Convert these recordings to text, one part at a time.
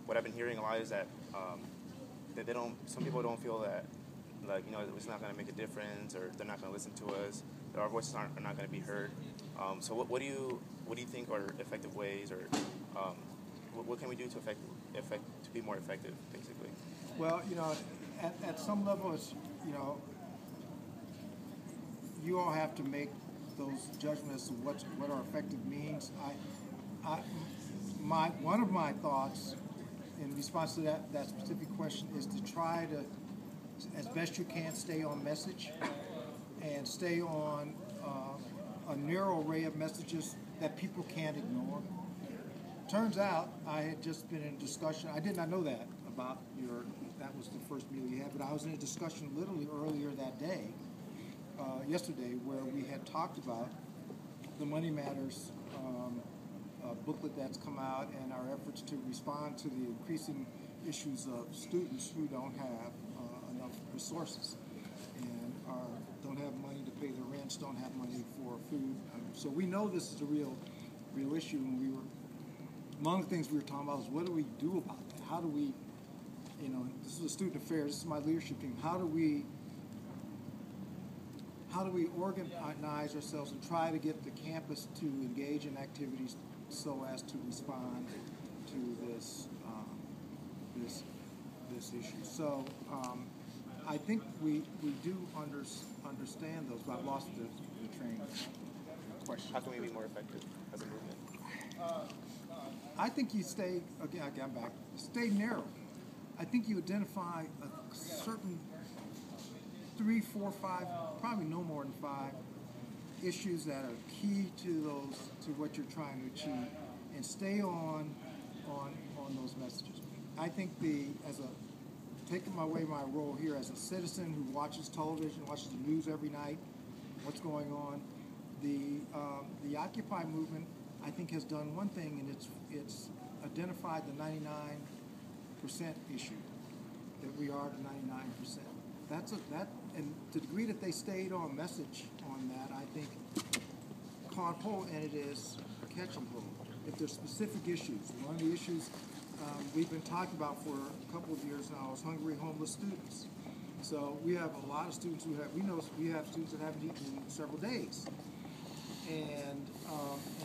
what I've been hearing a lot is that that they don't. Some people don't feel that, like, it's not going to make a difference, or they're not going to listen to us, that our voices are not going to be heard. So what do you think are effective ways, or what can we do to be more effective, basically? Well, at some level, it's you all have to make those judgments of what our effective means. One of my thoughts in response to that specific question is to try to, as best you can, stay on message and stay on a narrow array of messages that people can't ignore. Turns out I had just been in a discussion. I did not know that about that was the first meal you had, but I was in a discussion literally earlier that day, yesterday, where we had talked about the Money Matters booklet that's come out and our efforts to respond to the increasing issues of students who don't have enough resources and don't have money to pay their rents, don't have money for food. So we know this is a real issue, and among the things we were talking about is what do we do about that? How do we, this is a student affairs, this is my leadership team, how do we organize ourselves and try to get the campus to engage in activities so as to respond to this issue? So I think we do understand those, but I've lost the train of question. How can we be more effective as a movement? I think you stay narrow. I think you identify a certain 3, 4, 5, probably no more than 5 issues that are key to what you're trying to achieve, and stay on those messages. I think taking my role here as a citizen who watches television, watches the news every night, what's going on, the Occupy movement, I think, has done one thing, and it's identified the 99% issue, that we are the 99%. And to the degree that they stayed on message on that, I think caught hold, and it is catching hold. If there's specific issues, one of the issues we've been talking about for a couple of years now is hungry homeless students. So we have a lot of students we have students that haven't eaten in several days. And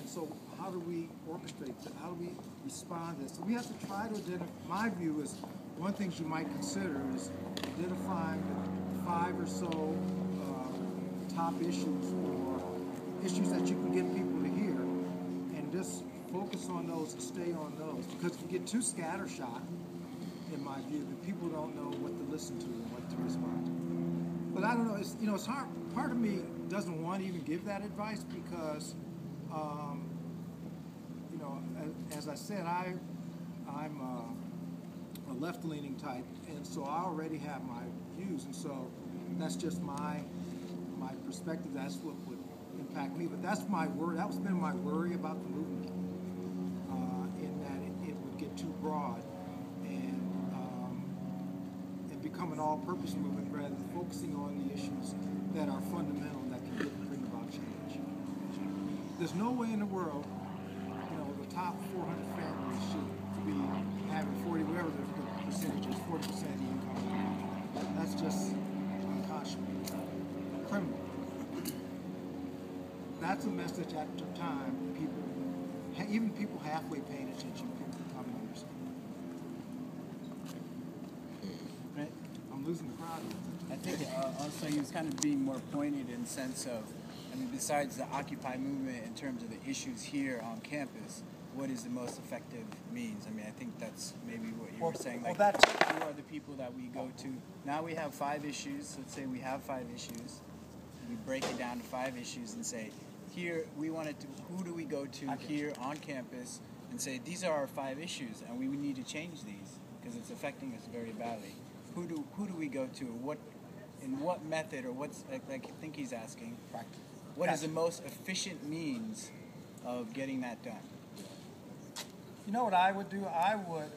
so how do we orchestrate that? How do we respond to this? So we have to try to identify, my view is, one of the things you might consider is identifying the 5 or so top issues, or issues that you can get people to hear, and just focus on those and stay on those. Because if you get too scattershot, in my view, then people don't know what to listen to and what to respond to. But I don't know, it's hard. Part of me doesn't want to even give that advice because, as I said, I'm a left-leaning type, and so I already have my views, and so that's just my perspective. That's what would impact me. But that's my worry. That's been my worry about the movement, in that it would get too broad and become an all-purpose movement rather than focusing on the issues that are fundamental that can bring about change. There's no way in the world, the top 400 families should be having 40, whatever the percentage is, 40% of the income. That's just unconscionable, criminal. That's a message at the time even people halfway paying attention come to understand. Right? I'm losing the crowd. I think also he was kind of being more pointed in the sense of, besides the Occupy movement in terms of the issues here on campus, what is the most effective means? I think that's maybe what you were saying. Who are the people that we go to? Now we have 5 issues. Let's say we have 5 issues. We break it down to 5 issues and say, here who do we go to here on campus and say, these are our 5 issues and we need to change these because it's affecting us very badly. Who do we go to? In what method, or what's, like I think he's asking, what is the most efficient means of getting that done? You know what I would do? I'm going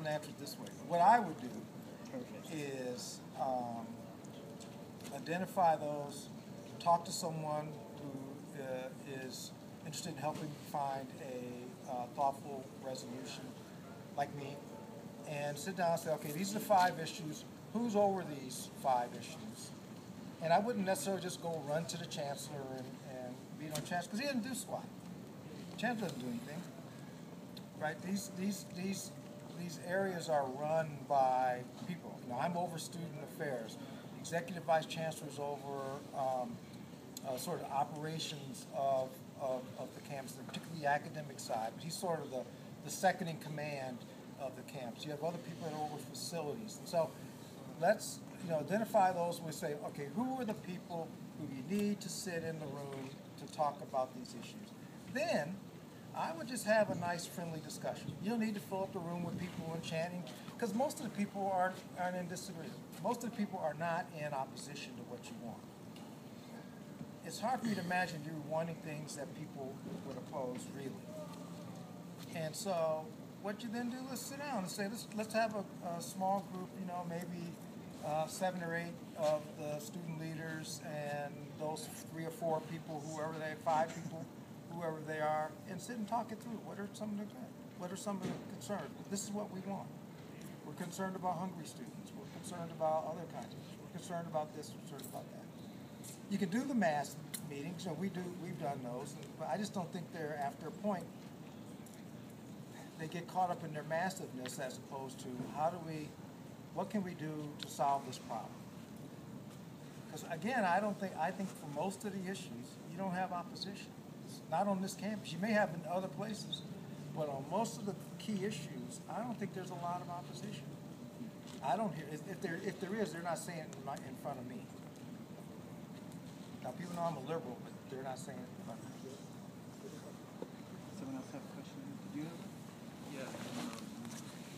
to answer it this way. What I would do is identify those, talk to someone who is interested in helping find thoughtful resolution, like me, and sit down and say, okay, these are the 5 issues. Who's over these 5 issues? And I wouldn't necessarily just go run to the chancellor and beat on chancellor, because he didn't do squat. Chancellor doesn't do anything, right? These areas are run by people. You know, I'm over student affairs. Executive vice chancellor's over sort of operations of the campus, particularly the academic side. But he's sort of the second in command of the campus. You have other people that are over facilities. And so let's identify those. We say, okay, who are the people who you need to sit in the room to talk about these issues? Then I would just have a nice, friendly discussion. You don't need to fill up the room with people who are chanting, because most of the people aren't in disagreement. Most of the people are not in opposition to what you want. It's hard for me to imagine you wanting things that people would oppose, really. And so what you then do is sit down and say, let's have a small group, maybe 7 or 8 of the student leaders and those 3 or 4 people, whoever they are, 5 people, whoever they are, and sit and talk it through. What are some of the good? What are some of the concerns? This is what we want. We're concerned about hungry students. We're concerned about other kinds of issues. We're concerned about this, we're concerned about that. You can do the mass meetings, we've done those, but I just don't think they're, after a point, they get caught up in their massiveness as opposed to what can we do to solve this problem? Because again, I think for most of the issues, you don't have opposition. It's not on this campus. You may have in other places, but on most of the key issues, I don't think there's a lot of opposition. I don't hear, if there is, they're not saying it in front of me. Now, people know I'm a liberal, but they're not saying it in front of me. Someone else have a question? Did you have it? Yeah,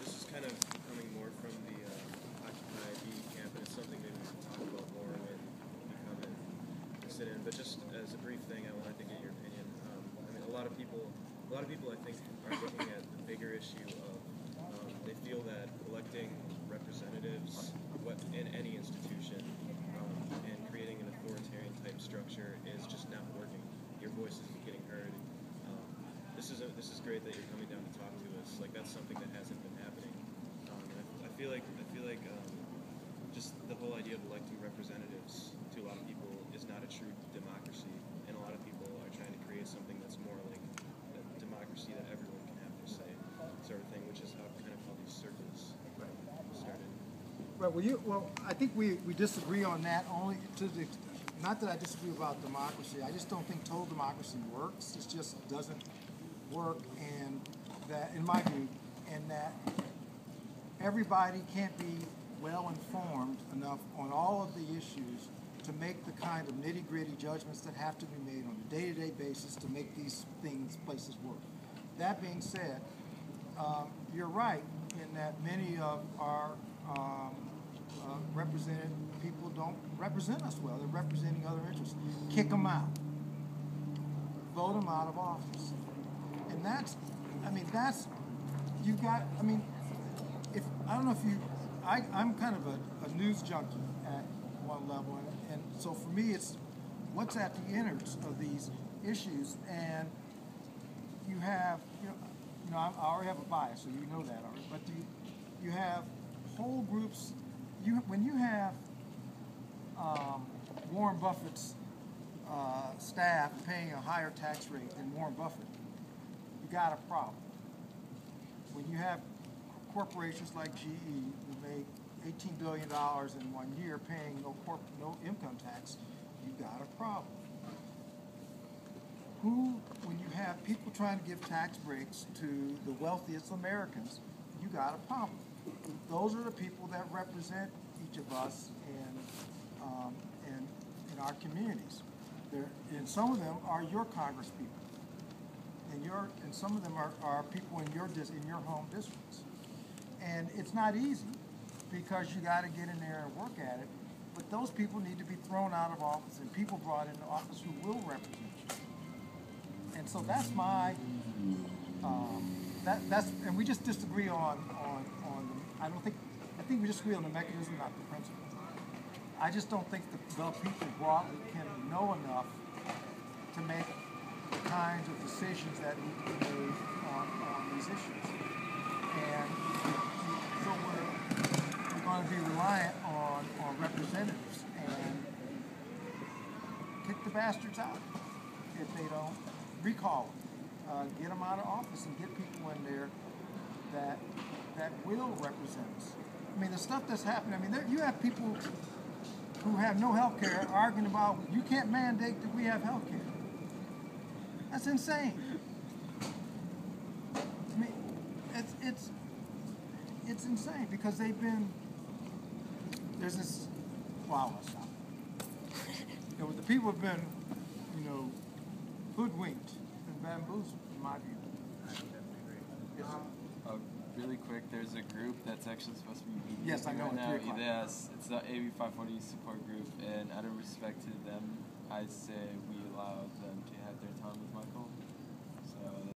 this is kind of coming more from the OccupyIV camp, and it's something maybe we can talk about more when you come and sit in. But just as a brief thing, I wanted to get your opinion. I mean, a lot of people, I think, are looking at the bigger issue of they feel that electing representatives in any institution and creating an authoritarian type structure is just not working. Your voice isn't getting heard. This is great that you're coming down to talk to us. Like, that's something that hasn't been happening. I feel like just the whole idea of electing representatives to a lot of people is not a true democracy, and a lot of people are trying to create something that's more like a democracy that everyone can have their say, sort of thing, which is how these circles started. Right. Well, I think we disagree on that only to the. Not that I disagree about democracy. I just don't think total democracy works. It just doesn't work, and that, in my view, and that everybody can't be well informed enough on all of the issues to make the kind of nitty-gritty judgments that have to be made on a day-to-day basis to make these places work. That being said, you're right in that many of our represented people don't represent us well. They're representing other interests. Kick them out. Vote them out of office. And I'm kind of a news junkie at one level, and so for me it's what's at the innards of these issues, and you have, I already have a bias, so you know that already, but you have whole groups, when you have Warren Buffett's staff paying a higher tax rate than Warren Buffett, you got a problem. When you have corporations like GE who make $18 billion in 1 year paying no income tax, you got a problem. When you have people trying to give tax breaks to the wealthiest Americans, you got a problem. Those are the people that represent each of us in our communities. And some of them are your Congress people. And some of them are people in your home districts. And it's not easy because you got to get in there and work at it. But those people need to be thrown out of office and people brought into office who will represent you. And so that's my and we just disagree on I think we disagree on the mechanism, not the principle. I just don't think the people broadly can know enough to make the kinds of decisions that need to be made these issues. And so we're going to be reliant on representatives and kick the bastards out if they don't recall them. Get them out of office and get people in there that will represent us. I mean, the stuff that's happening, I mean, you have people who have no health care arguing about you can't mandate that we have health care. That's insane. I mean, it's insane because there's this, wow, I'll stop. You know, the people have been, hoodwinked and bamboozled, in my view. Yes, really quick, there's a group that's actually supposed to be meeting Yes, I know, right at now. 3 o'clock. Yes, it's the AB 540 support group, and out of respect to them, I say we allow them to have their time with Michael. So